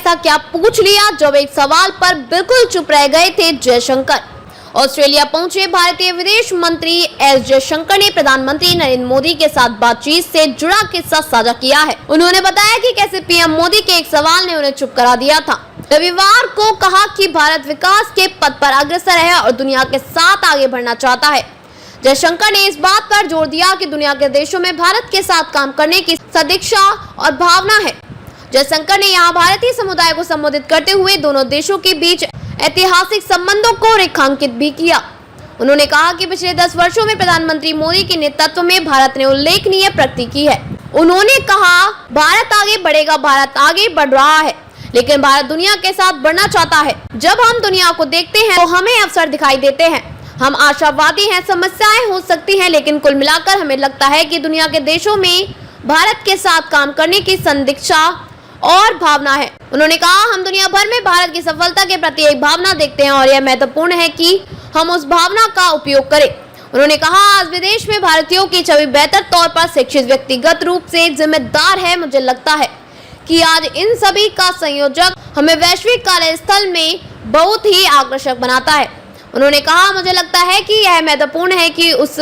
ऐसा क्या पूछ लिया, जब एक सवाल पर बिल्कुल चुप रह गए थे जयशंकर। ऑस्ट्रेलिया पहुंचे भारतीय विदेश मंत्री एस जयशंकर ने प्रधानमंत्री नरेंद्र मोदी के साथ बातचीत से जुड़ा किस्सा साझा किया है। उन्होंने बताया कि कैसे पीएम मोदी के एक सवाल ने उन्हें चुप करा दिया था। रविवार को कहा कि भारत विकास के पथ पर अग्रसर है और दुनिया के साथ आगे बढ़ना चाहता है। जयशंकर ने इस बात पर जोर दिया कि दुनिया के देशों में भारत के साथ काम करने की सदिच्छा और भावना है। जयशंकर ने यहाँ भारतीय समुदाय को संबोधित करते हुए दोनों देशों के बीच ऐतिहासिक संबंधों को रेखांकित भी किया। उन्होंने कहा कि पिछले 10 वर्षों में प्रधानमंत्री मोदी के नेतृत्व में भारत ने उल्लेखनीय प्रगति की है। उन्होंने कहा, भारत आगे बढ़ेगा, भारत आगे बढ़ रहा है, लेकिन भारत दुनिया के साथ बढ़ना चाहता है। जब हम दुनिया को देखते हैं तो हमें अवसर दिखाई देते हैं। हम आशावादी हैं, समस्याएं हो सकती हैं, लेकिन कुल मिलाकर हमें लगता है कि दुनिया के देशों में भारत के साथ काम करने की सदिच्छा और भावना है। उन्होंने कहा, हम दुनिया भर में भारत की सफलता के प्रति एक भावना देखते हैं और यह महत्वपूर्ण है कि हम उस भावना का उपयोग करें। उन्होंने कहा, आज विदेश में भारतीयों की छवि बेहतर तौर पर शिक्षित व्यक्तिगत रूप से जिम्मेदार है। मुझे लगता है कि आज इन सभी का संयोजक हमें वैश्विक कार्यस्थल में बहुत ही आकर्षक बनाता है। उन्होंने कहा, मुझे लगता है कि यह महत्वपूर्ण है कि उस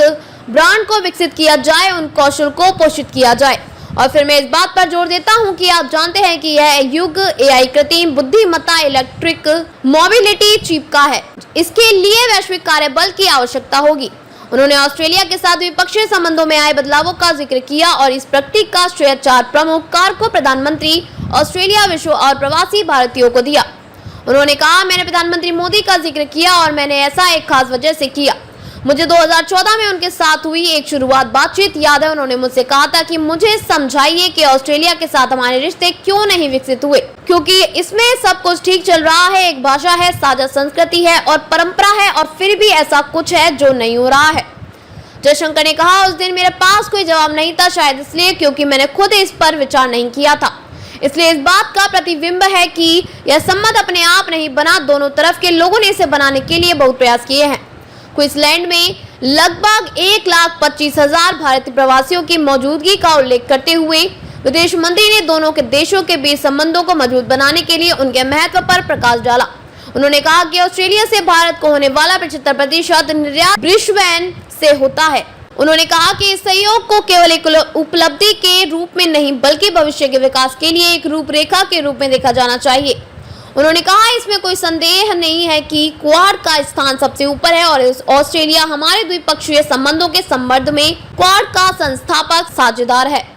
ब्रांड को विकसित किया जाए, उन कौशल को पोषित किया जाए। और फिर मैं इस बात पर जोर देता हूं कि आप जानते हैं कि यह युग एआई, कृत्रिम बुद्धिमत्ता, इलेक्ट्रिक मोबिलिटी चिप का है। इसके लिए वैश्विक कार्यबल की आवश्यकता होगी। उन्होंने ऑस्ट्रेलिया के साथ द्विपक्षीय संबंधों में आए बदलावों का जिक्र किया और इस प्रगति का श्रेय 4 प्रमुख कारकों प्रधानमंत्री, ऑस्ट्रेलिया, विश्व और प्रवासी भारतीयों को दिया। उन्होंने कहा, मैंने प्रधानमंत्री मोदी का जिक्र किया और मैंने ऐसा एक खास वजह से किया। मुझे 2014 में उनके साथ हुई एक शुरुआत बातचीत याद है। उन्होंने मुझसे कहा था कि मुझे समझाइए कि ऑस्ट्रेलिया के साथ हमारे रिश्ते क्यों नहीं विकसित हुए, क्योंकि इसमें सब कुछ ठीक चल रहा है, एक भाषा है, साझा संस्कृति है और परंपरा है, और फिर भी ऐसा कुछ है जो नहीं हो रहा है। जयशंकर ने कहा, उस दिन मेरे पास कोई जवाब नहीं था, शायद इसलिए क्योंकि मैंने खुद इस पर विचार नहीं किया था। इसलिए इस बात का प्रतिबिंब है कि यह संबंध अपने आप नहीं बना, दोनों तरफ के लोगों ने इसे बनाने के लिए बहुत प्रयास किए हैं। क्वींसलैंड में लगभग 1,25,000 भारतीय प्रवासियों की मौजूदगी का उल्लेख करते हुए विदेश मंत्री ने दोनों के देशों के बीच संबंधों को मजबूत बनाने के लिए उनके महत्व पर प्रकाश डाला। उन्होंने कहा कि ऑस्ट्रेलिया से भारत को होने वाला 75% निर्यात ब्रिस्बेन से होता है। उन्होंने कहा कि इस सहयोग को केवल एक उपलब्धि के रूप में नहीं, बल्कि भविष्य के विकास के लिए एक रूपरेखा के रूप में देखा जाना चाहिए। उन्होंने कहा, इसमें कोई संदेह नहीं है कि क्वाड का स्थान सबसे ऊपर है और ऑस्ट्रेलिया हमारे द्विपक्षीय संबंधों के संबंध में क्वाड का संस्थापक साझेदार है।